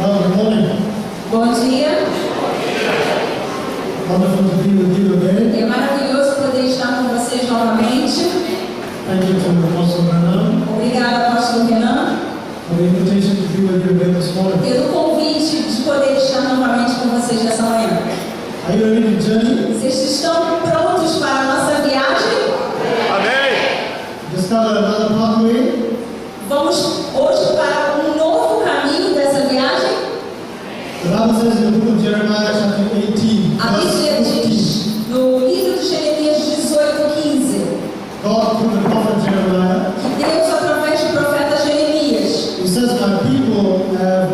Good morning. Bom dia. Wonderful to be with you again. É maravilhoso poder estar com vocês novamente. Thank you to Apostle Renan Obrigada, pastor Renan, for the invitation to be with you again this morning. pelo convite de poder estar novamente com vocês nessa manhã. Are you ready to journey? Vocês estão prontos para a nossa viagem? Discover another pathway. Vamos hoje para um novo caminho dessa viagem. The Bible says in the book of Jeremiah chapter 18, A Bíblia verse 15, diz no livro de Jeremias 18:15 God through the prophet Jeremiah, que Deus, através do profeta Jeremias, He says, my people have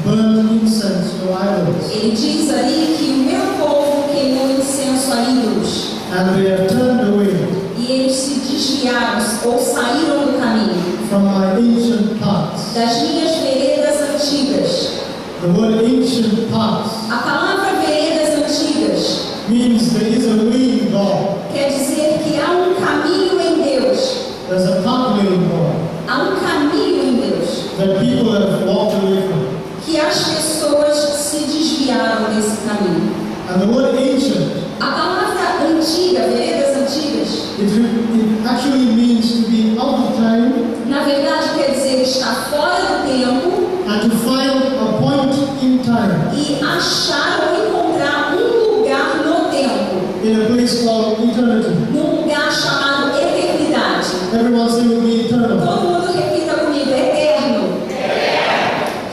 burned incense to idols, ele diz ali que o meu povo queimou incenso a ídolos and they have turned away e eles se desviaram ou saíram do caminho from my ancient paths. das minhas veredas antigas. The word ancient paths A palavra veredas antigas means there is a way in God. quer dizer que há um caminho em Deus. There's a pathway in God Há um caminho em Deus that people have walked away from. que as pessoas se desviaram desse caminho. And the word ancient, A palavra antiga, veredas antigas, it actually means to be out of time na verdade quer dizer estar fora do tempo and to find a point in time e achar ou encontrar um lugar no tempo, in a place called eternity. num lugar chamado eternidade. Everyone say with me eternal. Todo mundo repita comigo, eterno.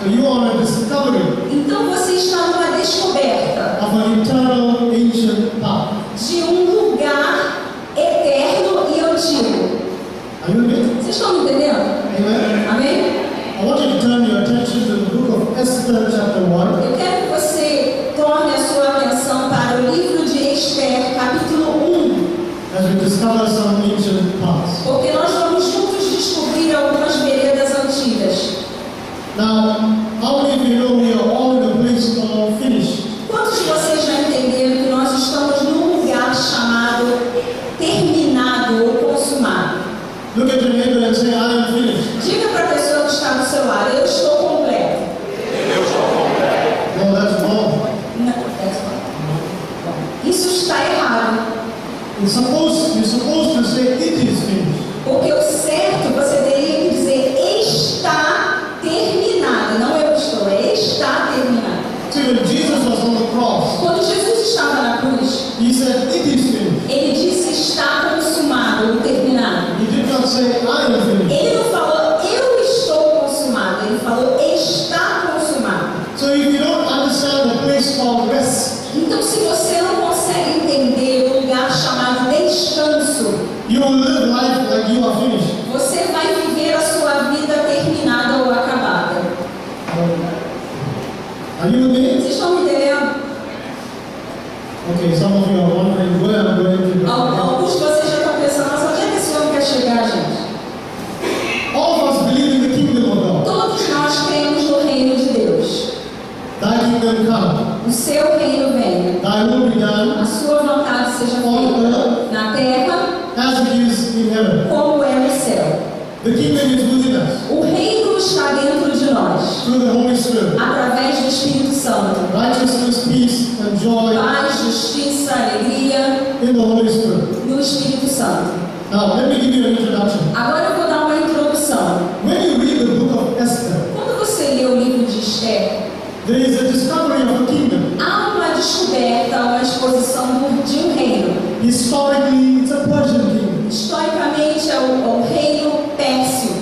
So you are a discovery Então você está numa descoberta of an eternal ancient path. de um lugar eterno e antigo. Are you with me? Vocês estão me entendendo? Amen. Amém? I want you to turn your attention to the book of Esther chapter 1. Eu quero que você torne a sua atenção para o livro de Esther, capítulo 1, As we discover some ancient paths. porque nós vamos juntos descobrir algumas veredas antigas. Now, how many of you know we are all in a place called finish? Quantos de vocês já entenderam que nós estamos num lugar chamado terminado ou consumado? Look at your neighbor and say, I am finished. Diga para a pessoa que está do seu lado, eu estou completo. No, that's wrong. Não, isso está errado. You're supposed to say it is finished. Porque o certo você teria que dizer está terminado, não eu estou, é está terminado. See, when Jesus was on the cross, Quando Jesus estava na cruz, He said, it is finished. ele disse está consumado ou terminado. He did not say, I am finished. Ele não falou eu estou consumado, ele falou está consumado. So if you don't understand the place called rest, Então se você não consegue entender o lugar chamado descanso, you will live life like you are finished. você vai viver a sua vida terminada ou acabada. Are you with me? Vocês estão me entendendo? Okay, some of you are wondering where I'm going to go. Alguns de vocês já estão pensando, mas onde é que esse homem quer chegar, gente? All of us believe in the kingdom of God. Todos nós cremos no reino de Deus. Thy kingdom come, O seu reino venha. thy will be done A sua vontade seja feita na terra as it is in heaven. como é no céu. The kingdom is within us O reino está dentro de nós, through the Holy Spirit. através do Espírito Santo. Righteousness, peace, and joy Paz, justiça, alegria in the Holy Spirit. no Espírito Santo. Now, let me give you an introduction. Agora eu vou dar uma introdução. When you read the book of Esther, Quando você lê o livro de Esther, there is a discovery of a kingdom. há uma descoberta, uma exposição de um reino. Historically, it's a Persian kingdom. Historicamente é o reino pérsio.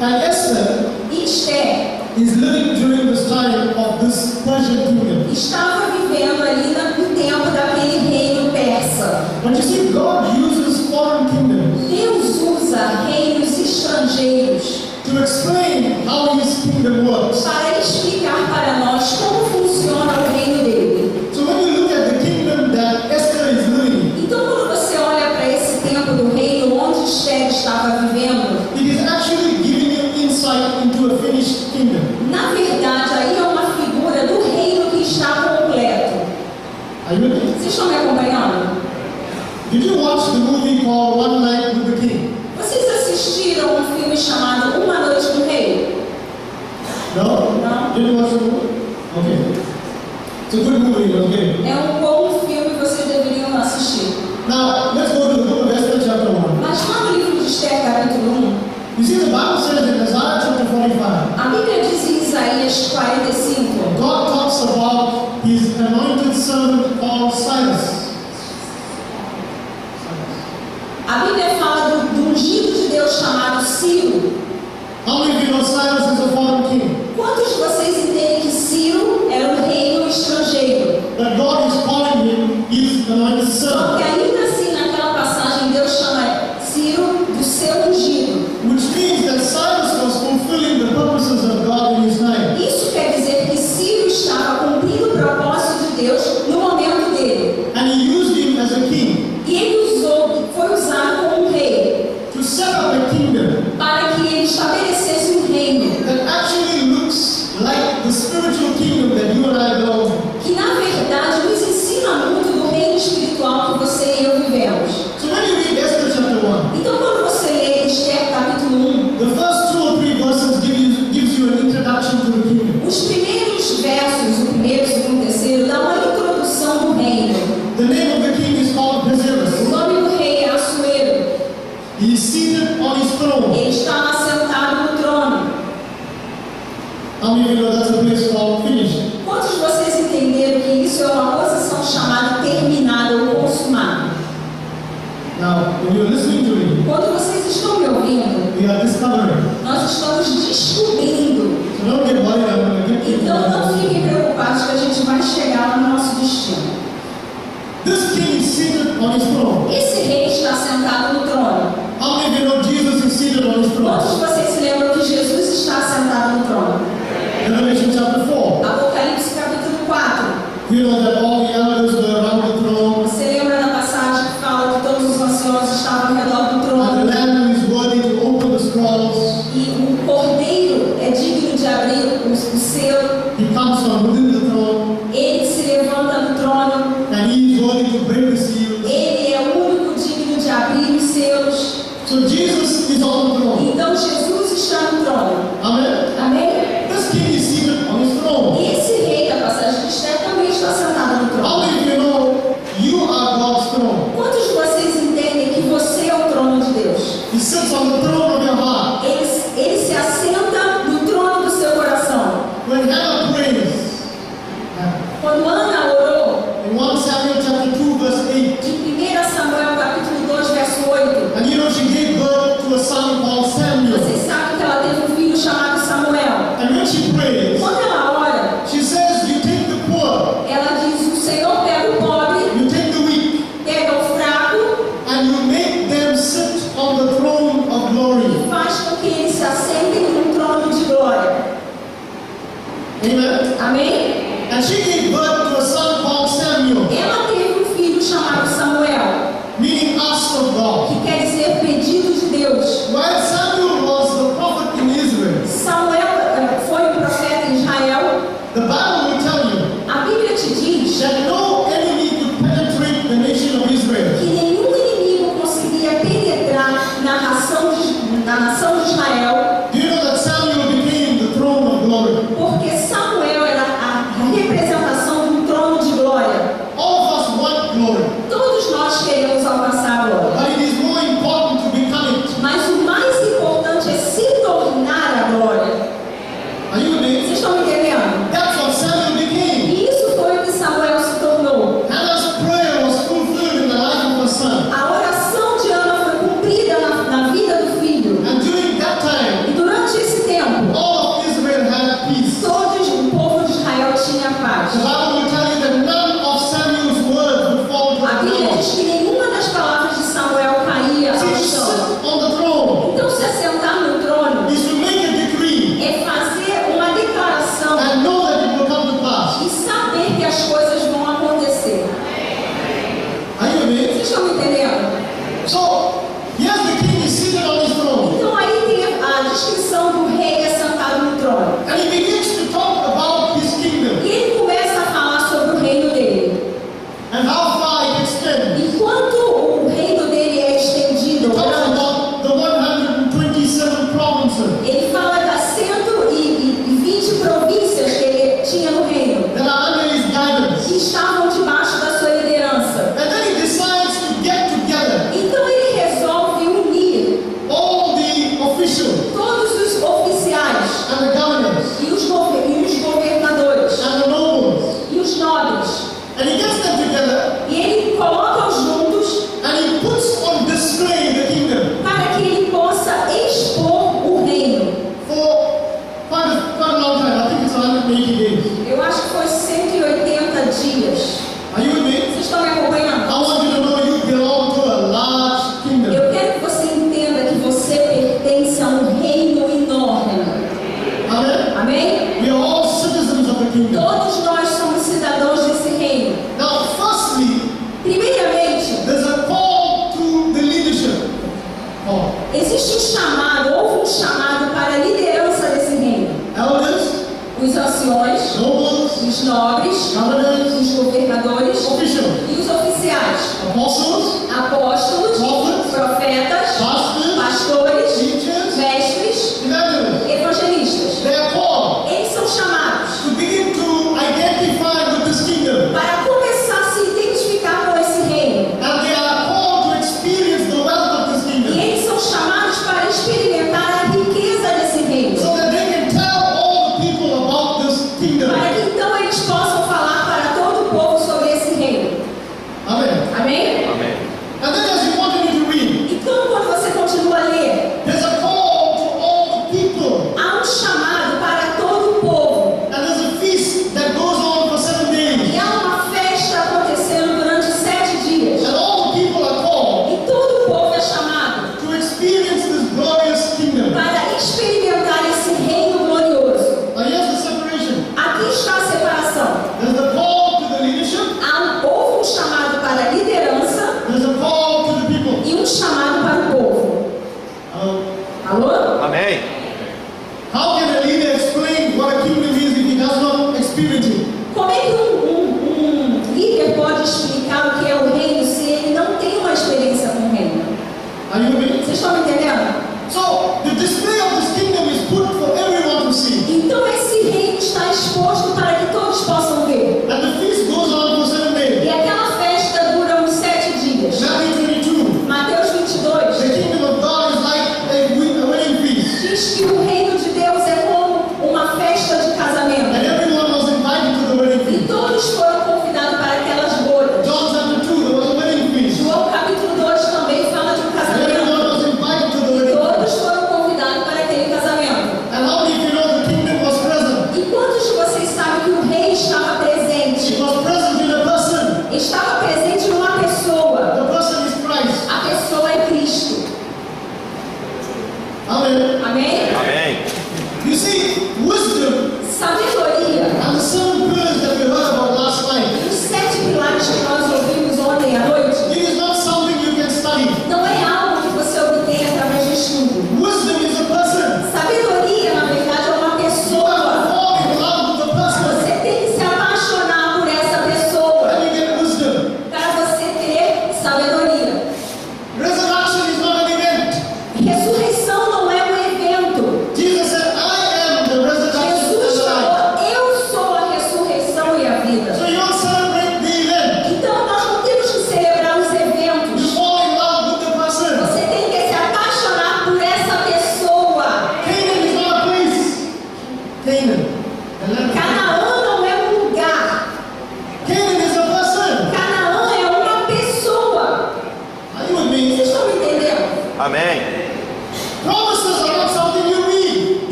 And Esther E Esther is living during this time of this Persian kingdom. estava vivendo ali no tempo daquele reino persa. But you see, God uses foreign kingdoms Deus usa reinos estrangeiros to explain how His kingdom works. para explicar para nós como funciona o reino dele. So when you look at the kingdom that Esther is living in, Então, quando você olha para esse tempo do reino onde Esther estava vivendo, it is actually giving you insight into a finished kingdom. na verdade, aí é uma figura do reino que está completo. Are you with me? Vocês estão me acompanhando? Did you watch the movie called One Night with the King? Vocês assistiram um filme chamado Uma Noite com o Rei? No? Não? Didn't watch the movie? Okay. It's a good movie, okay. É um bom filme, vocês deveriam assistir. Now, let's go to the book of Esther chapter 1. Mas lá no livro de Esther, capítulo 1, You see, the Bible says in Isaiah chapter 45, a Bíblia diz em Isaías 45, God talks about his anointed servant called Cyrus. a Bíblia fala do ungido de Deus chamado Ciro. How many of you know Cyrus is a foreign king? Quantos de vocês entendem que Ciro era um reino estrangeiro? But God is calling him his anointed Só servant, que ainda assim, naquela passagem, Deus chama Ciro do seu ungido. which means that Cyrus was fulfilling the purposes of God in his time. Isso quer dizer que Ciro estava cumprindo o propósito de Deus no momento dele. And he used him as a king E ele foi usado como um rei, to set up a kingdom para que ele estabelecesse um reino, that actually looks like the spiritual kingdom that you and I belong to. que na verdade nos ensina muito do reino espiritual que você e eu vivemos. So when you read Esther chapter 1, Então quando você lê Esther capítulo 1, the first 2 or 3 verses gives you an introduction to the kingdom. os primeiros versos, o primeiro, o segundo, o terceiro, dá uma introdução do reino. The name of the king is called O Ahasuerus. nome do rei é Assuero. He is seated on his throne. Ele está assentado no trono. How many of you know that's a place called finished? Quantos de vocês entenderam que isso é uma posição chamada terminada ou consumada? Now, when you're listening to me, Quando vocês estão me ouvindo, we are discovering. nós estamos descobrindo. So don't get worried, I'm going to get to Então não it. fiquem preocupados que a gente vai chegar lá no nosso destino. This king is seated on his throne. Esse rei está sentado no trono. How many of you know Jesus is seated on his Quantos de throne? vocês se lembram que Jesus está sentado no trono? Revelation chapter 4. Apocalipse capítulo 4. You know that all the elders were around the throne, Você lembra da passagem que fala que todos os anciãos estavam ao redor do and the trono? Lamb who is worthy to open the scrolls. E o cordeiro é digno de abrir o selo. He comes from within the throne, Ele se levanta do trono. and he is worthy to break the seals. Ele é o único digno de abrir os selos. So Jesus is on the throne. Então Jesus está no trono. Amen. Amém? This king is seated on his throne. E esse rei da passagem de Esther também está sentado no How trono. many of you know you are God's throne? Quantos de vocês entendem que você é o trono de Deus? He sits on the throne of your heart. Ele se assenta no trono do seu coração. When Hannah prays, Quando Ana orou, in 1 Samuel chapter 2 verse 8, de 1 Samuel capítulo 2, verso 8, and you know she gave birth to a son called Samuel. vocês sabem que ela teve um filho chamado Samuel. And when she prays, Quando ela ora, she says, you take the poor, ela diz: o Senhor pega o pobre, you take the weak, pega o fraco and you make them sit on the throne of glory. e faz com que eles se assentem no trono de glória. Amen. Amém? And she gave birth to a son called Samuel, Ela teve um filho chamado Samuel, meaning asked of God. que quer dizer pedido de Deus. While Samuel was the prophet in Israel, Samuel foi um profeta em Israel. the Bible will tell you A Bíblia te diz that no enemy could penetrate the nation of Israel. que nenhum inimigo conseguia penetrar na nação de Israel, Do you know that Samuel became the throne of glory? porque Samuel era a representação de um trono de glória. All of us want glory, Todos nós queremos alcançar a glória, but it is more important to become it. mas o mais importante é se tornar a glória. Amém? We are all citizens of the kingdom. Todos nós somos cidadãos desse reino. Now, firstly, Primeiramente, there's a call to the leadership. Call. existe um chamado, houve um chamado para a liderança desse reino. Elders, Os anciões, nobles, os nobres, governors, os governadores officials, e os oficiais, apostles, apóstolos, profetas, pastors, pastores, teachers, mestres, evangelists. evangelistas. They are called Eles são chamados to begin to identify with this kingdom. para começar a se identificar com esse reino. And they are called to experience the wealth of this E kingdom. eles são chamados para experimentar a riqueza desse reino. So that they can tell all the people about this kingdom. Para que então eles possam falar para todo o povo sobre esse reino. Amen. Amém? Amém. And then as you want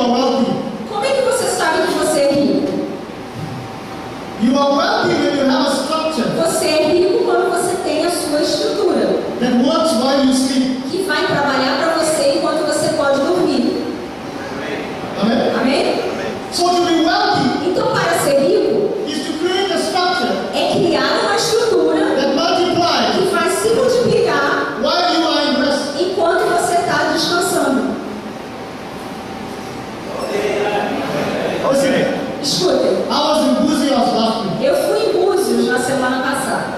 are wealthy? Como é que você sabe que você é rico? You are wealthy when you have a structure Você é rico quando você tem a sua estrutura, that works while you sleep. que vai trabalhar para você enquanto você pode dormir. Amen? Amém? So to be wealthy Então, para ser rico, is to create a structure é criar uma estrutura that multiplies que vai se multiplicar while you are in rest. enquanto você está descansando. Listen, Escutem, I was in Buzios last week, eu fui em Búzios na semana passada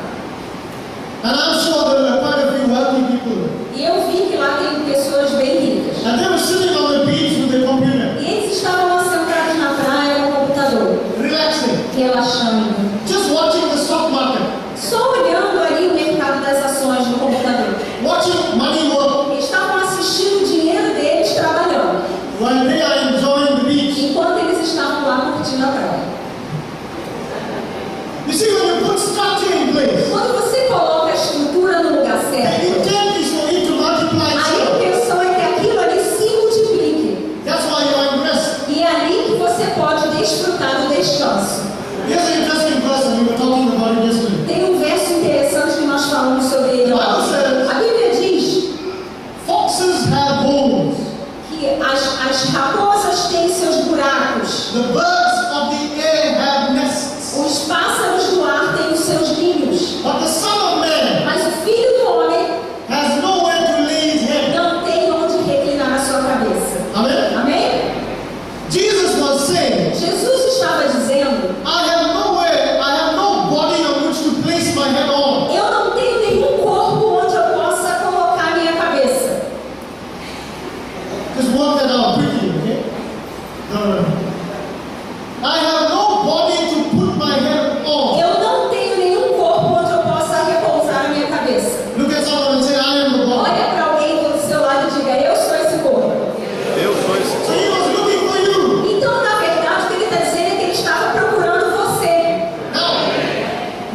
and I'm sure there were quite a few wealthy people there. e eu vi que lá tem pessoas bem ricas. And they were sitting on the beach with their computer, E eles estavam lá sentados na praia no computador, relaxing, relaxando, just watching the stock market, só olhando ali o mercado das ações no computador. watching money work Eles estavam assistindo o dinheiro deles trabalhando, while they are enjoying the beach. enquanto eles estavam lá curtindo a praia. You see, when you put structure in place, Quando você coloca a estrutura no lugar the certo, intent is for it to multiply a itself. intenção é que aquilo ali se multiplique. That's why you are in rest. E é ali que você pode desfrutar do descanso. Here's an interesting verse, and we were talking about it yesterday. Tem um verso interessante que nós falamos sobre ele ontem. A Bíblia diz Foxes have holes. que as raposas têm seus buracos, The birds of the air have nests. os pássaros do ar têm os seus ninhos, But the Son of Man mas o Filho do Homem has nowhere to lay his head. não tem onde reclinar a sua cabeça. Amen? Amém? Jesus was saying, Jesus estava dizendo: I have no body on which to place my head on. eu não tenho nenhum corpo onde eu possa colocar a minha cabeça. Just work that out quickly, okay? No. I have no body to put my head on. Eu não tenho nenhum corpo onde eu possa repousar a minha cabeça. Look at someone and say, I am the body. Olha para alguém do seu lado e diga: eu sou esse corpo. So he was looking for you. Então, na verdade, o que ele está dizendo é que ele estava procurando você. Now,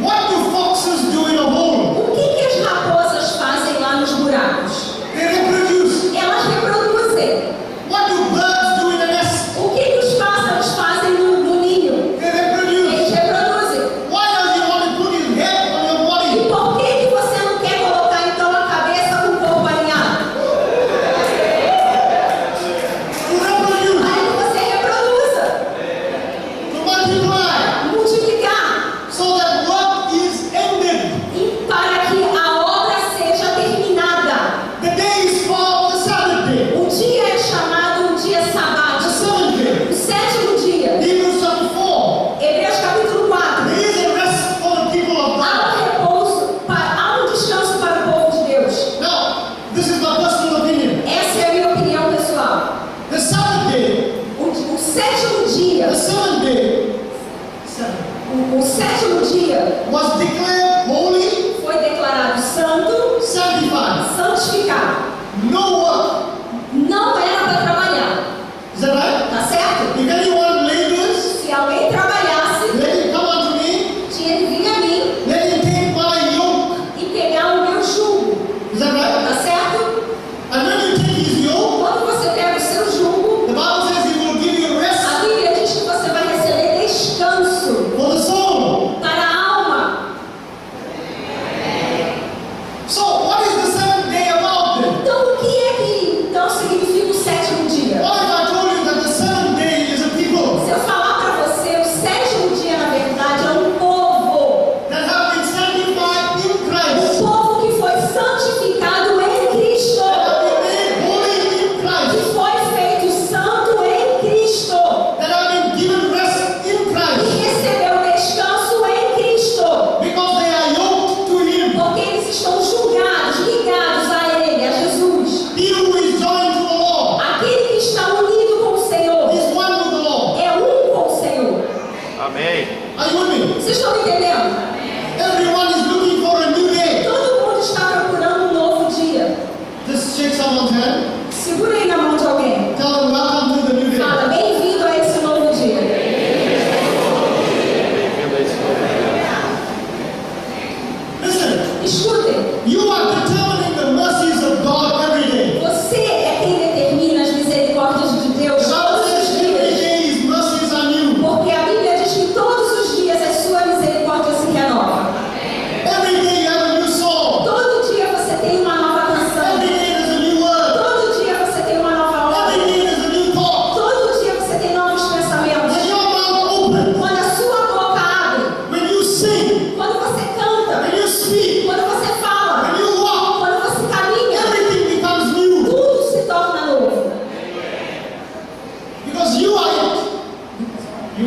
what do foxes do in a hole? O que as raposas fazem lá nos buracos? They reproduce. Elas reproduzem. What do birds do in a nest? O que os pássaros fazem no ninho? They reproduce. Eles reproduzem. Why does he want to put his head on your E body? por que você não quer colocar então a cabeça com o corpo alinhado? To reproduce. Para que você reproduza, To multiply. multiplicar, So that work is ended. e para que a obra seja terminada. The day is called the Sabbath day. O dia é chamado um dia The sabático, seventh day. o sétimo dia. Hebrews chapter 4. Hebreus capítulo 4. There is a rest for the people of God. Há um repouso, há um descanso para o povo de Deus. Now, this is my personal opinion. Essa é a minha opinião pessoal. The Sabbath day, O sétimo dia, the seventh day, o sétimo dia was declared holy, foi declarado santo, sanctified. santificado. No work. Não era para trabalhar, Is that right? tá certo? If anyone labors, Se alguém trabalhasse, let him come unto me, tinha que vir a mim let him take my yoke. e pegar o meu jugo, Is that right? tá certo? And when you take his yoke, Quando você pega o seu jugo, the Bible says he will give you rest a Bíblia diz que você vai receber descanso for the soul. para a alma. So, what is the seventh day about then? Então, o que é que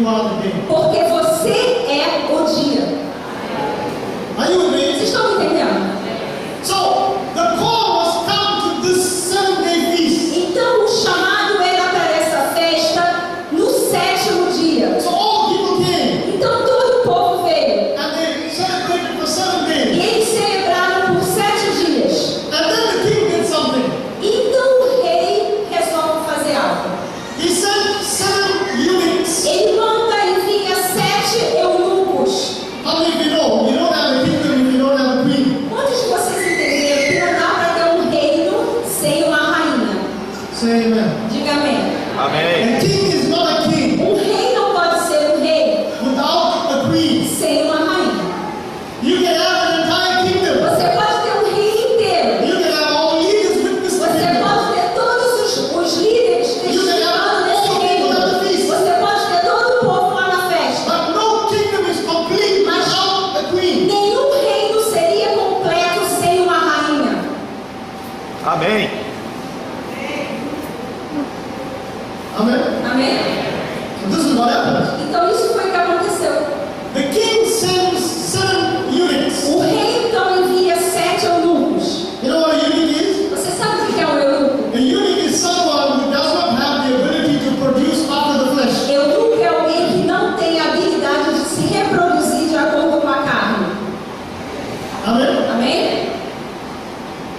are the day. Porque você é o dia. Are you with me? Vocês estão me entendendo? So the call was come to this 7-day feast. Então o chamado era para essa festa no 7º dia. So all people came Então todo o povo veio. and they celebrated for 7 days. E eles celebraram por 7 dias. And then the king did something. Então o rei resolve fazer algo. He sent 7 eunuchs. Ele manda envia 7 eunucos. How many of you know? You don't have a kingdom if you don't have a queen. Quantos de vocês entenderam que não dá para ter um reino sem uma rainha? Say amen. Diga amém. Amém. A king is not a king Um rei não pode ser um rei without a queen. sem uma rainha. You can have an entire kingdom. Você pode ter um reino inteiro. You can have all leaders witness the Você kingdom. pode ter todos os líderes testificando nesse reino. Você pode ter todo o povo lá na festa. But no kingdom is complete without a queen. Nenhum reino seria completo sem uma rainha. Amém. Amen. Amém? So this is what happens. Então isso foi o que aconteceu. The king sends 7 eunuchs. O rei então envia 7 eunucos. You know what a eunuch is? Você sabe o que é um eunuco? A eunuch is someone who does not have the ability to produce after the flesh. Eunuco é alguém que não tem a habilidade de se reproduzir de acordo com a carne. Amen. Amém?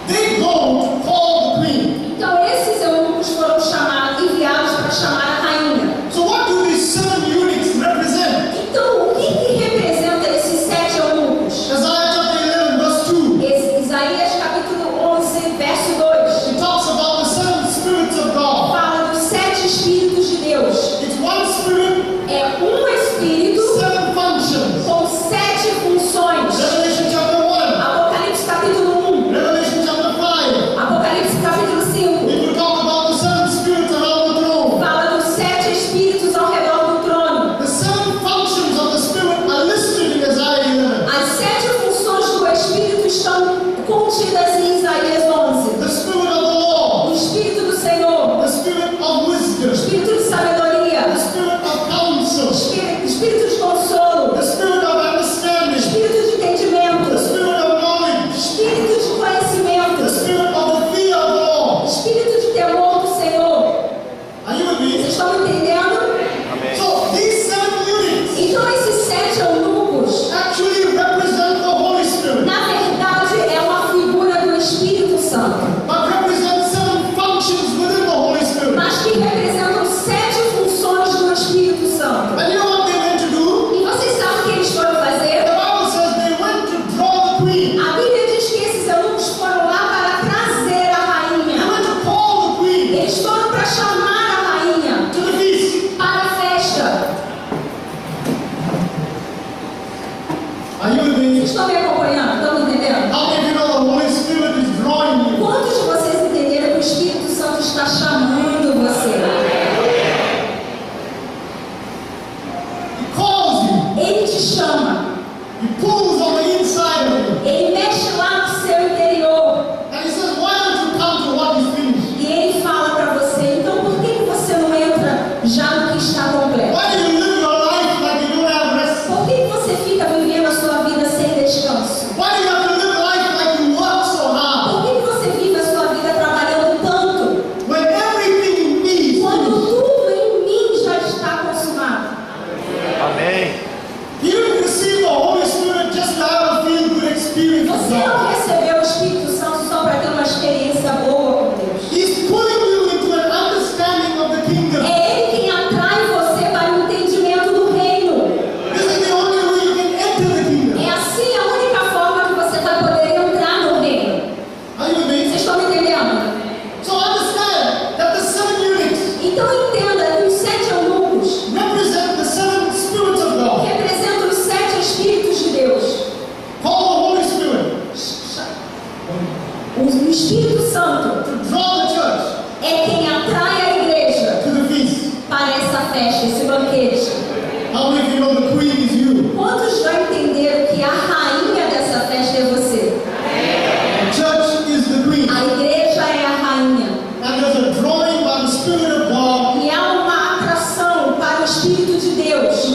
They go to call the queen. Então esses eunucos foram enviados para chamar a rainha. So what do these 7 eunuchs represent? Então o que representa esses 7 eunucos? Isaiah chapter 11 verse 2. Isaías capítulo 11, verso 2. It talks about the 7 spirits of God. Fala dos 7 espíritos de Deus. It's one spirit, É um espírito 7 functions. com 7 funções. Revelation chapter 1. Apocalipse capítulo 1. Revelation chapter 5. Apocalipse capítulo 5. It will talk about the 7 spirits around the throne. Fala dos 7 espíritos ao redor do trono. The 7 functions of the spirit are listed in Isaiah 11. As 7 funções do espírito estão contidas em Isaías 11. The spirit of the Lord, O espírito do Senhor, the spirit of wisdom, espírito de sabedoria, the spirit of counsel, espírito de consolo, the spirit of understanding, espírito de entendimento, the spirit of knowledge, espírito de the conhecimento, spirit of the fear of the Lord. espírito de temor do Senhor. Are you with me? Vocês estão me entendendo? Amém. So these 7 eunuchs Então esses 7 eunucos, actually represent the Holy Spirit, na verdade, é uma figura do Espírito Santo, but represent 7 functions within the Holy Spirit. mas que representam 7 funções do Espírito Santo. And you know what they went to do? E vocês sabem o que eles foram The fazer? Bible says they went to draw the queen. A Bíblia diz que esses eunucos foram lá para trazer a They rainha. went to call the queen Eles foram para chamar a rainha to the feast. para a festa. Are you with me? Vocês estão me acompanhando? Estão me entendendo? How many of you know the Holy Spirit is drawing you? Quantos de vocês entenderam que o Espírito Santo está chamando você? He calls you. Ele te chama. He pulls on the inside of you. Ele mexe lá no seu interior. And he says, why don't you come to what is finished? E ele fala para você, então por que você não entra já no que está completo? Why do you live your life like you don't have rest? Por que você fica vivendo a sua vida sem descanso? Why do you have to live life like you work so hard? Por que você vive a sua vida trabalhando tanto, When everything in me is quando finished? tudo em mim já está consumado? Amém. You didn't receive the Holy Spirit just to have a feel good experience with Você não God. recebeu o Espírito Santo só para ter uma experiência boa com Deus. He's pulling you into an understanding of the kingdom. É Ele quem atrai você para o entendimento do reino. This is the only way you can enter the kingdom. É assim a única forma que você vai poder entrar no reino. Are you with me? Vocês estão me entendendo? So understand that the 7 eunuchs Então entenda que os 7 eunucos represent the 7 spirits of God. representam os 7 Espíritos de Deus. Call the Holy Spirit O Espírito Santo to draw the church é quem atrai a igreja to the feast. para essa festa, esse banquete. How many of you know the queen is you? Quantos já entenderam que a rainha dessa festa é você? The church is the queen. A igreja é a rainha. And there's a drawing by the Spirit of God E há uma atração para o Espírito de Deus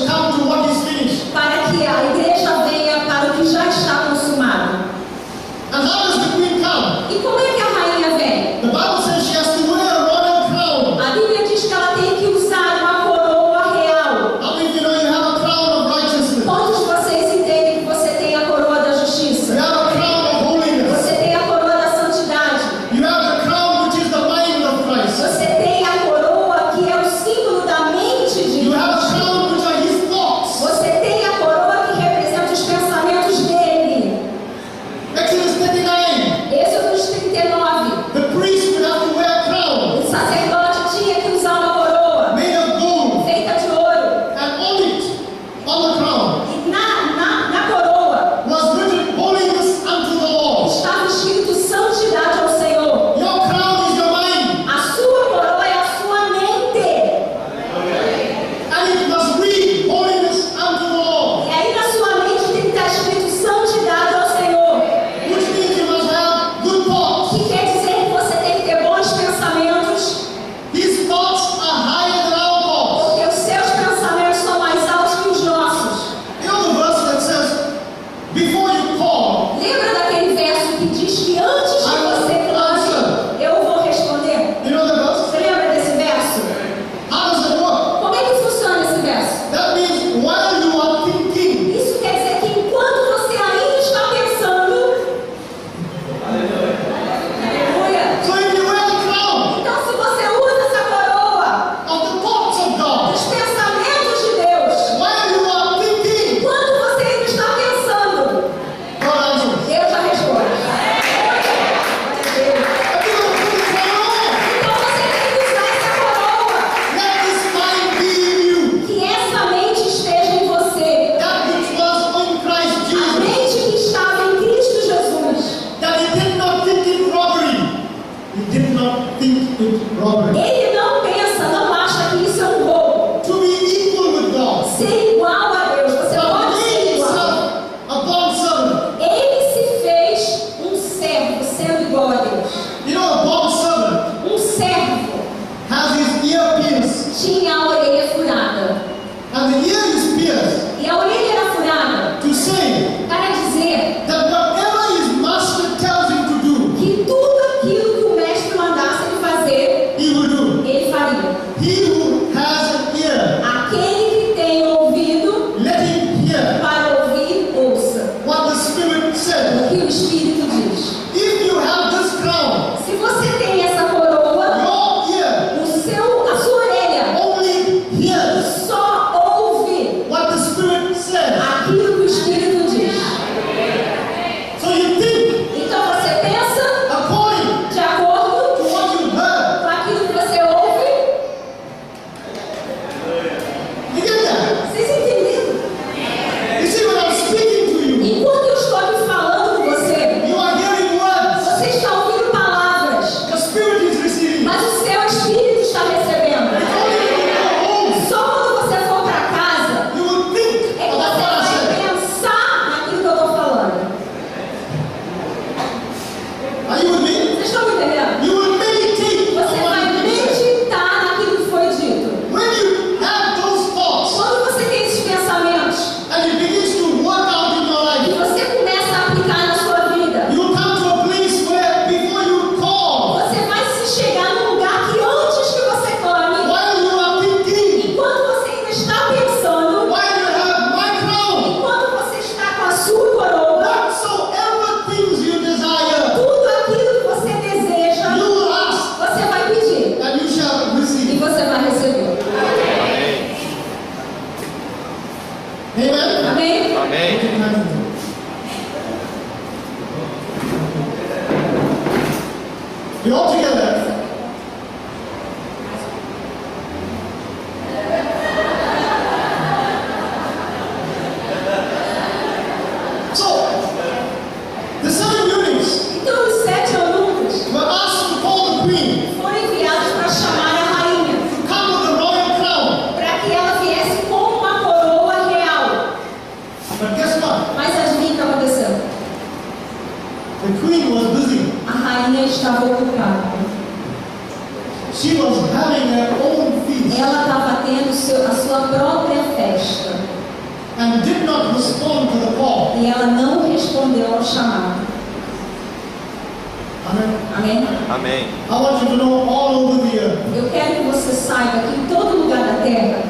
the ear is pierced e a orelha era furada, to say para dizer that whatever his master tells him to do, que tudo aquilo que o mestre mandasse ele fazer, he will do. ele faria. He who has an ear, Aquele que tem ouvido let him hear para ouvir, ouça what the Spirit says. o que o Espírito diz. If you have this crown, Se você tem essa coroa, your ear a sua orelha only hears só ouve what the Spirit says. aquilo que o Espírito diz. So you think, Então você pensa according de acordo to what you heard. com aquilo que você ouve. You get that? Vocês entenderam? You see, when I'm speaking to you, Enquanto eu estou aqui falando com você, you are hearing words. você está ouvindo palavras, The Spirit is receiving. mas o seu Espírito está recebendo. Only when you go home, Só quando você for para casa you will think é que about você what I vai said. pensar naquilo que eu estou falando. Are you with me? Vocês estão me entendendo? You will meditate on Você what vai you said. meditar naquilo que foi dito. When you have those thoughts Quando você tem esses pensamentos and it begins to work out in your e life, você começa a aplicar na sua vida, you will come to a place where before you call, você vai se chegar num lugar que antes que você clame, while you are thinking, enquanto você ainda está pensando, while you have my crown, enquanto você está com a sua coroa, whatsoever things you desire, tudo aquilo que você deseja, you will ask você vai pedir and you shall e receive. você vai receber. Amen? Amém? Amém. You all together. So, the 7 eunuchs Então os 7 eunucos were asked to call the queen foram enviados para chamar a rainha, to come with the royal crown. para que ela viesse com uma coroa real. But guess what? Mas adivinha o que aconteceu? The queen was busy. A rainha estava ocupada. She was having her own feast Ela estava tendo a sua própria festa. and did not respond to the call. E ela não respondeu ao chamado. Amen. Amém? Amém. I want you to know all over the earth. Eu quero que você saiba que em todo lugar da terra,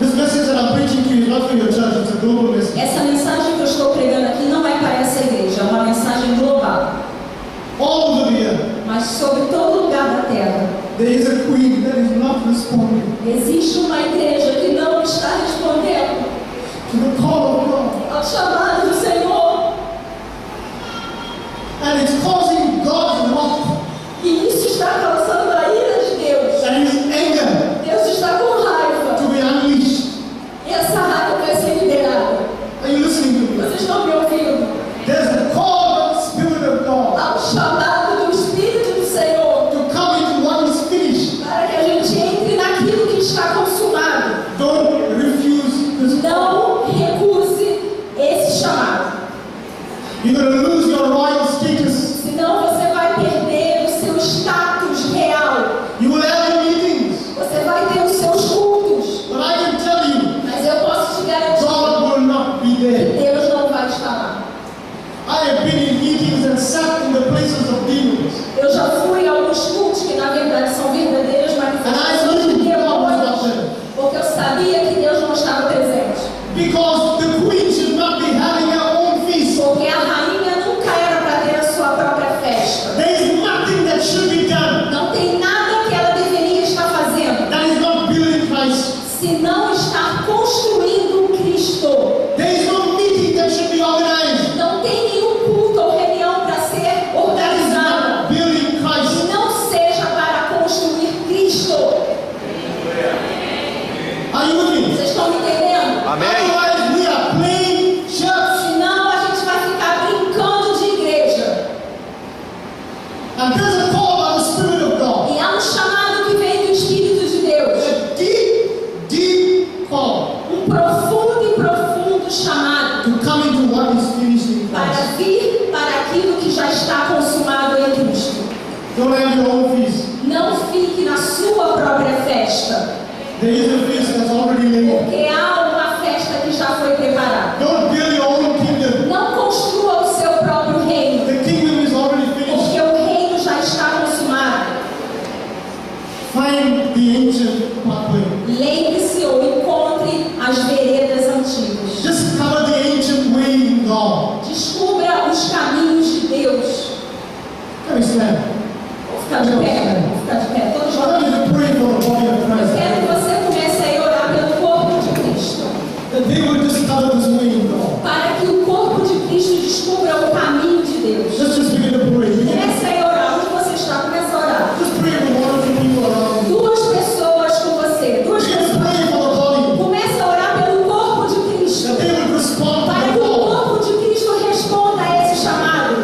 This message that I'm preaching to you is not for your church, it's a global message. essa mensagem que eu estou pregando aqui não é para essa igreja, é uma mensagem global. All over the earth. Mas sobre todo lugar da terra, There is a queen that is not responding existe uma igreja que não está respondendo to the call of God. ao chamado do Senhor. And it's causing God's wrath E isso está causando a ira de Deus. and his anger Deus está com raiva. to be unleashed. E essa raiva vai ser liberada. Are you listening to me? Vocês estão me ouvindo? There's a call of the Spirit of God Há um chamado do Espírito do Senhor to come into what is finished. para que a gente entre naquilo que está consumado. Don't refuse this call. Não recuse esse chamado. You're going to lose your royal status. Senão você vai perder o seu status real. You will have your meetings. Você vai ter os seus cultos. But I can tell you, Mas eu posso te garantir God will not be que there. Deus não vai estar lá. I have been in meetings and sat in the places of demons. Eu já fui a alguns cultos que na verdade são verdadeiras manifestações de demônios, porque eu sabia que Deus não estava presente. Because the queen should not be having her own feast. Porque a rainha nunca era para ter a sua própria festa. There is nothing that should be done Não tem nada que ela deveria estar fazendo, that is not building Christ. se não estar construindo Cristo. There is no meeting that should be organized Não tem nenhum culto ou reunião para ser that is organizada not building que Christ. não seja para construir Cristo. Are you with me? Vocês estão me entendendo? Amém. Otherwise, we are playing church. Senão a gente vai ficar brincando de igreja. And there's a call by the Spirit of God. E há um chamado que vem do Espírito de Deus. A deep, deep call Profundo e profundo chamado to come into what is finished in para Christ. vir para aquilo que já está consumado em Cristo. Don't have your own feast. Não fique na sua própria festa, There is a feast that's already laid. porque há uma que já foi preparado. Don't build your own kingdom. Não construa o seu próprio reino, The kingdom is already finished. porque o reino já está consumado. Find the ancient pathway. Lembre-se ou encontre as veredas antigas. Discover the ancient way in God. Descubra os caminhos de Deus. Can we stand? Vou ficar de pé. Vou ficar de pé. Todos I want you to pray for the body of Eu Christ. quero que você comece a orar pelo corpo de Cristo. That they will discover this way in God. Para que o corpo de Cristo descubra o caminho de Deus. Let's just begin to pray. Comece a orar. Onde você está? Comece a orar. Just pray with one or two people around you. Duas pessoas com você. Duas Just pessoas. pray for the body. Comece a orar pelo corpo de Cristo. That they will respond Para to que the o call. corpo de Cristo responda a esse chamado.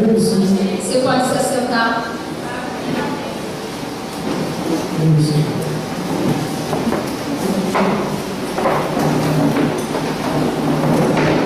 Você pode se assentar.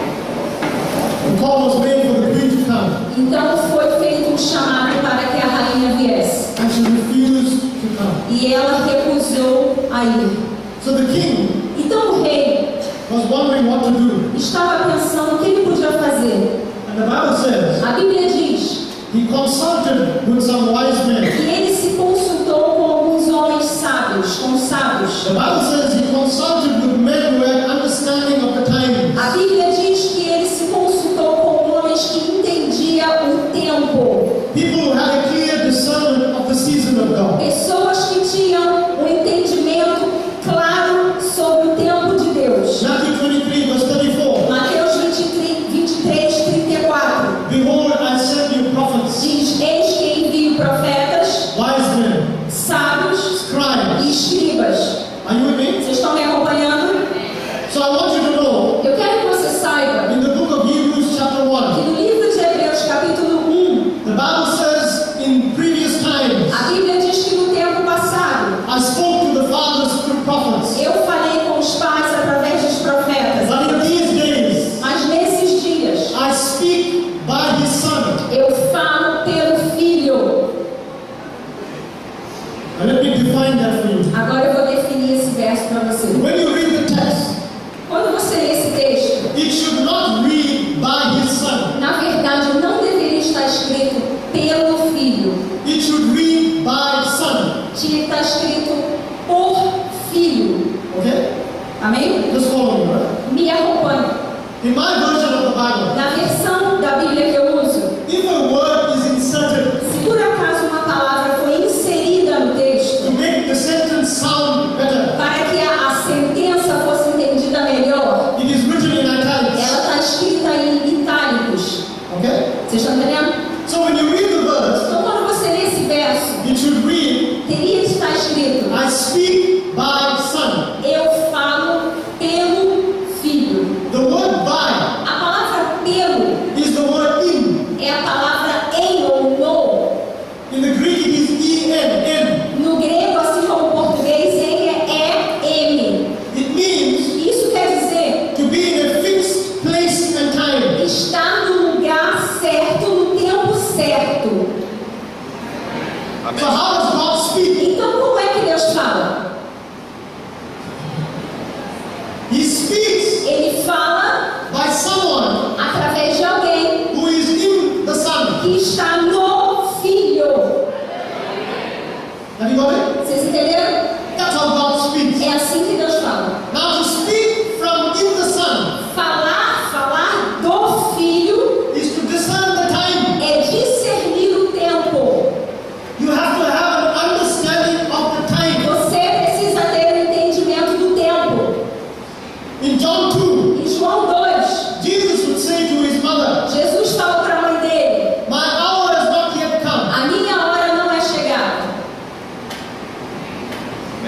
The call was made for the queen to come, Então foi feito um chamado para que a rainha viesse. and she refused to come. E ela recusou a ir. So the king Então o rei was wondering what to do. estava pensando o que ele podia fazer. And the Bible says A Bíblia diz he consulted with some wise men. que ele se consultou com alguns homens sábios, com sábios. The Bible says he consulted with men who had understanding of the times. A Bíblia diz que ele se consultou com homens que entendiam o tempo. People who had a clear discernment of the season of God. Pessoas que tinham um entendimento claro sobre o tempo de Deus. Matthew 23 verse 34. Mateus 23, 34 Behold, I send you prophets, diz: Eis que envio profetas, wise men, sábios scribes. e escribas. Are you with me? Vocês estão me acompanhando? So I want you to know, Eu quero que você saiba in the book of Hebrews chapter que 1, no livro de Hebreus, capítulo 1, the Bible says in previous times, a Bíblia diz que no tempo passado I spoke to the fathers through prophets. eu falei com os pais através dos profetas. But in these days, Mas nesses dias I speak by his son. eu falo pelo Filho. And let me define that for you. Agora eu vou definir esse verso para você. When you read the text, Quando você lê esse texto, it should not read by his son. na verdade não deveria estar escrito pelo Filho. It should read by son. Tinha que estar escrito por Filho. Okay? Amém? Just follow me, right? Me acompanhe. In my version of the Bible, Na versão da Bíblia que eu uso, if a word is inserted se por acaso uma palavra foi inserida no texto to make the sentence sound better, para que a sentença fosse entendida melhor, it is written in italics. ela está escrita em itálicos. Okay? Vocês entenderam? That's how God speaks. É assim que Deus fala. Now to speak from in the Son Falar do Filho is to discern the time. é discernir o tempo. You have to have an understanding of the time. Você precisa ter um entendimento do tempo. In John 2, Em João 2, Jesus would say to his mother, Jesus falou para a mãe dele: my hour has not yet come. a minha hora não é chegada.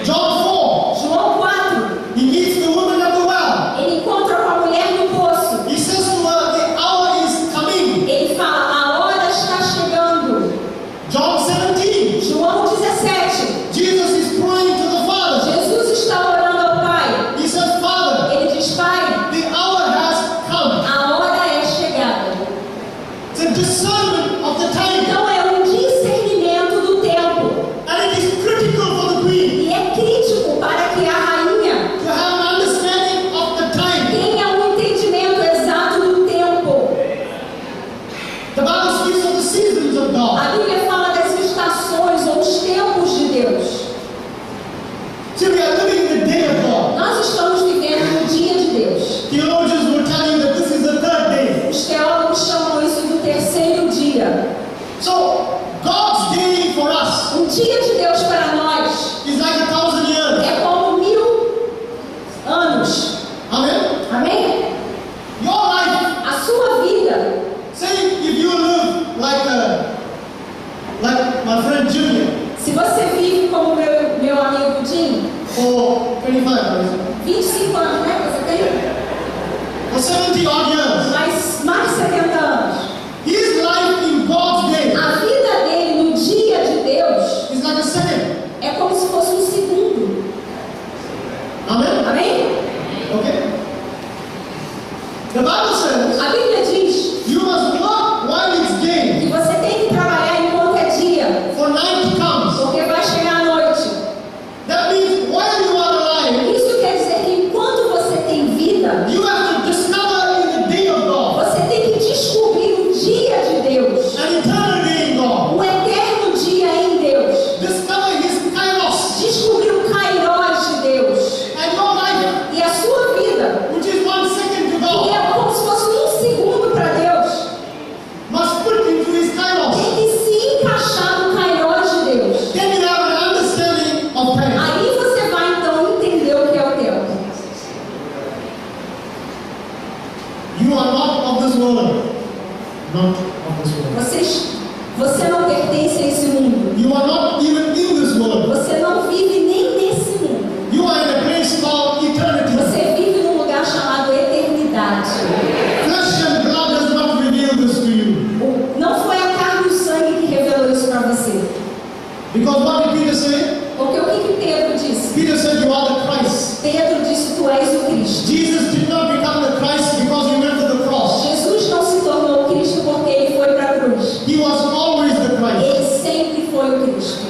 John 4, João 4, he meets the woman at the well. ele encontra com a mulher no poço. He says to her, the hour is coming. Ele fala: a hora está chegando. John 17, João 17, Jesus is praying to the Father. Jesus está orando ao Pai. He says, Father, Ele diz: Pai, the hour has come. a hora é chegada. It's a discernment of the time. Então é um discernimento do tempo. And it is critical for the queen E é crítico para que a rainha to have an understanding of the time. tenha um entendimento exato do tempo. The Bible speaks of the seasons of God. A Bíblia fala das estações ou os tempos de Deus. See, we are living in the day of God. Nós estamos vivendo no dia de Deus. Theologians will tell you that this is the third day. Os teólogos chamam isso do terceiro dia. So, God's day for us O dia de Deus para nós is like 1,000 years. é como 1000 anos. Amen? Amém? Your life, A sua vida, say if you live like my friend Julia se você vive como meu amigo Jim, for 25 years, 25 anos, né? Você tem for 70 odd years, mais de 70 anos. his life in God's day A vida dele no dia de Deus is like a second. é como se fosse um segundo. Amen? Amém? Okay? The Bible says A Bíblia diz you must work while it's day, que você tem que trabalhar enquanto é dia, for night comes. porque vai chegar a noite. That means while you are alive, Isso quer dizer que enquanto você tem vida, you have to discover in the day of God, você tem que descobrir o dia de Deus, an eternal day in God. o eterno dia em Deus, Discover His kairos, descobrir o kairós de Deus and your life, e a sua vida, which is 1 second to que God, é como se fosse um segundo para Deus, must put into His kairos. tem que se encaixar no kairós de Deus. Then you have an understanding of time. Aí você vai então entender o que é o tempo. You are not of this world. Not of this world. Você não pertence a esse mundo. You are not even in this world. Você não vive nem nesse mundo. You are in a place called eternity. Você vive num lugar chamado eternidade. Flesh and blood does not reveal this to you. Não foi a carne e o sangue que revelou isso para você. Because what did Peter say? Porque o que Pedro disse? Peter said, you are the Christ. Pedro disse: Tu és o Cristo. Jesus did not become the Christ because he went to the cross. Jesus não se tornou o Cristo porque ele foi para a cruz. He was always the Christ. Ele sempre foi o Cristo.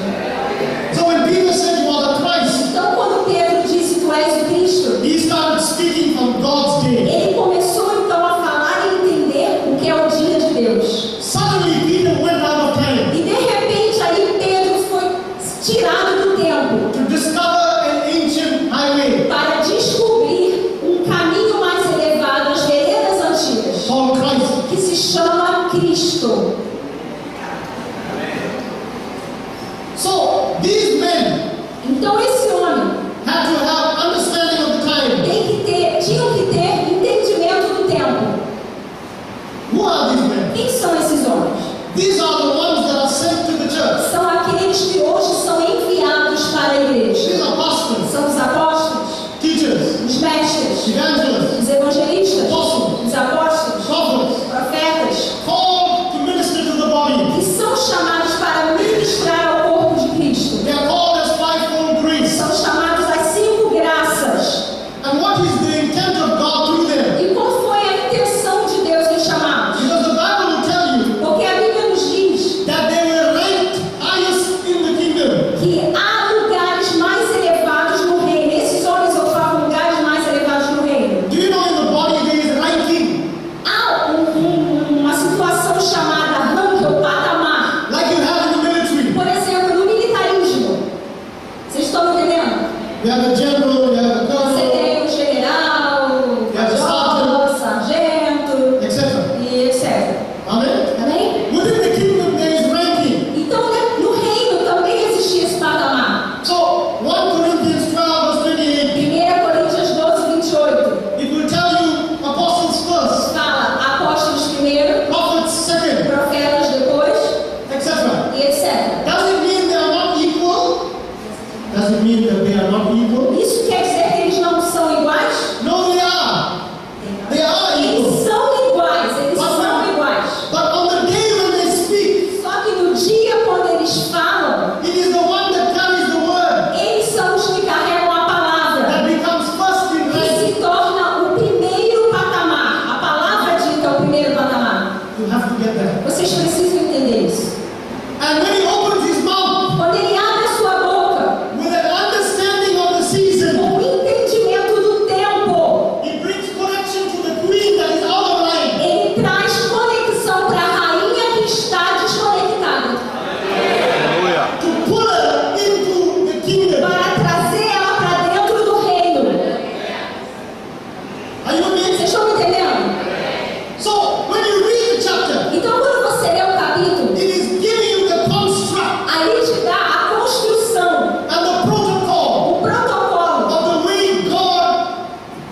Vocês estão me entendendo? So when you read the chapter, Então, quando você lê o capítulo, it is giving you the construct aí te dá a construção, and the protocol o protocolo of the way God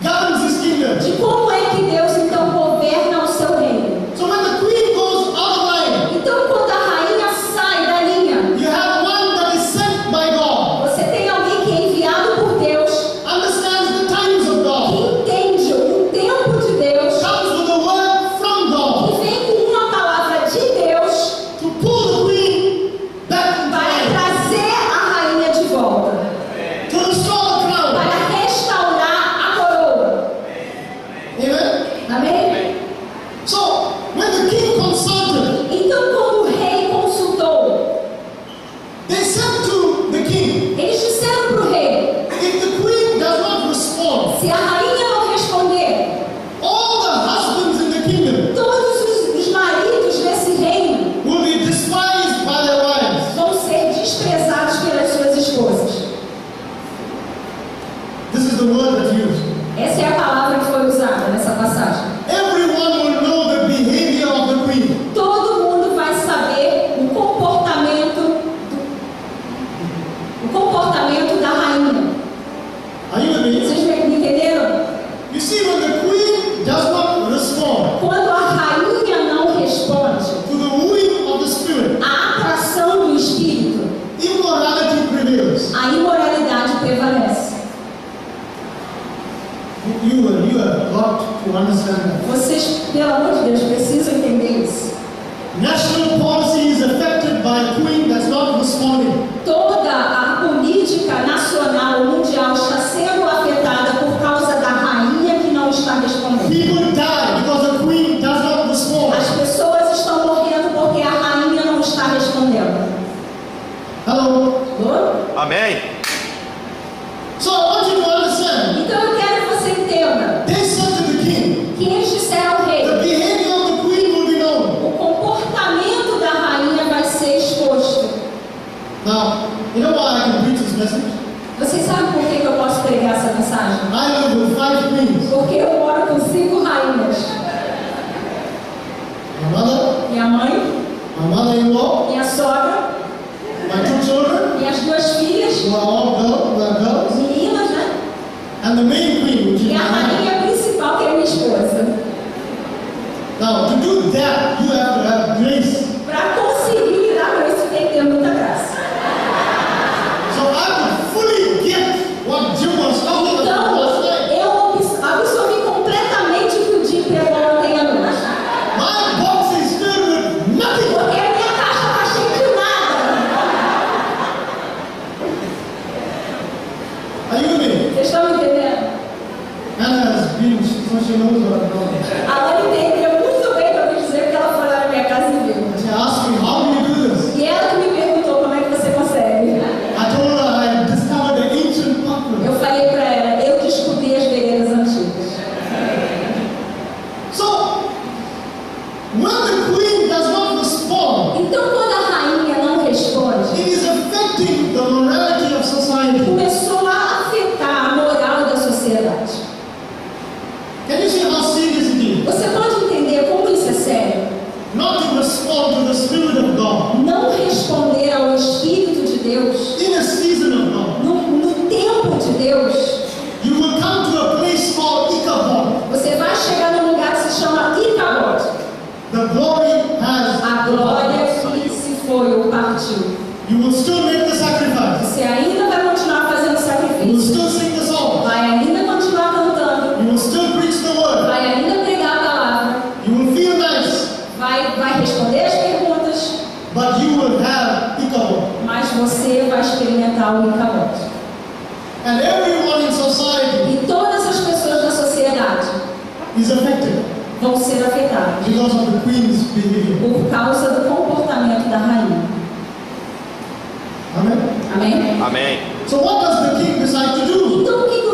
governs His kingdom. de como é que Deus então governa o seu reino. So when the queen goes out of line, Então, quando a rainha sai da linha, you have one that is sent by God, você tem alguém que é enviado por Deus, understands the times of God, que entende o tempo de Deus, comes with a word from God que vem com uma palavra de Deus to pull the queen back into para line, trazer a rainha de volta, to restore the crown. para restaurar a coroa. Amen? Amém? So when the king consulted, Então, quando o rei consultou, they said to the king, eles disseram para o rei: if the queen does not respond, se a rainha não responder, all the husbands in the kingdom todos os maridos desse reino will be despised by their wives. vão ser desprezados pelas suas esposas. This is the word that's used. Essa é a palavra que foi usada nessa passagem. Everyone will know the behavior of the queen. Todo mundo vai saber o comportamento da rainha. Are you with me? Vocês me entenderam? You see, when the queen does not respond Quando a rainha não responde to the wooing of the spirit, à atração do espírito, immorality prevails. a imoralidade prevalece. You have got to understand that. Vocês, pelo amor de Deus, precisam entender isso. National policy is affected by a queen that's not responding. Toda a política nacional ou mundial está sendo afetada por causa da rainha que não está respondendo. People die because the queen does not respond. As pessoas estão morrendo porque a rainha não está respondendo. Hello? Alô? Amém. So I want you to understand. Então eu quero que você entenda They said to the king, que eles disseram ao the rei: behavior of the queen will be known. o comportamento da rainha vai ser exposto. Now, you know why I can preach this message? Vocês sabem por que eu posso pregar essa mensagem? I live with 5 queens. Porque eu moro com 5 rainhas. My mother, Minha mãe, my mother-in-law, minha sogra, my 2 children, minhas 2 filhas, who are all girls, meninas, né? and the main queen, which is E my a mother. rainha principal, que é minha esposa. Now, to do that, you have to have grace. Para conseguir lidar com isso, tem que ter muita graça. So I could fully get what Jim was talking about Então, last night. eu absorvi completamente o que o Jim pregou ontem à noite. My box is filled with nothing. Porque a minha caixa está cheia de nada. Are you with me? Vocês estão me entendendo? Anna has been, so she knows what I'm talking about. A Ana entendeu muito bem o que eu quis dizer, porque ela foi lá na minha casa e viu. She asked me, how do you do this? E ela que me perguntou como é que você consegue. I told her I had discovered the ancient pathway. Eu falei para ela: eu descobri as veredas antigas. So, when the queen does not respond, Então, quando a rainha não responde, it is affecting the morality of society. começou a afetar a moral da sociedade. Can you see how serious it is? Você pode entender como isso é sério? Not to respond to the Spirit of God Não responder ao Espírito de Deus in a season of God. no tempo de Deus. You will come to a place called Ichabod. Você vai chegar num lugar que se chama Icabod. The glory has A glória que se foi ou partiu. You will still make the sacrifice. Você ainda vai continuar fazendo You will sacrifício. still sing the song. Vai ainda continuar cantando. You will still preach the word. Vai ainda pregar a palavra. You will feel nice, Vai responder as perguntas. but you will have Ichabod. Mas você vai experimentar o Icabod. And everyone in society E todas as pessoas da sociedade is affected vão ser afetadas because of the queen's behavior. por causa do comportamento da rainha. Amen. Amém? Amém. So what does the king decide to do? Então o que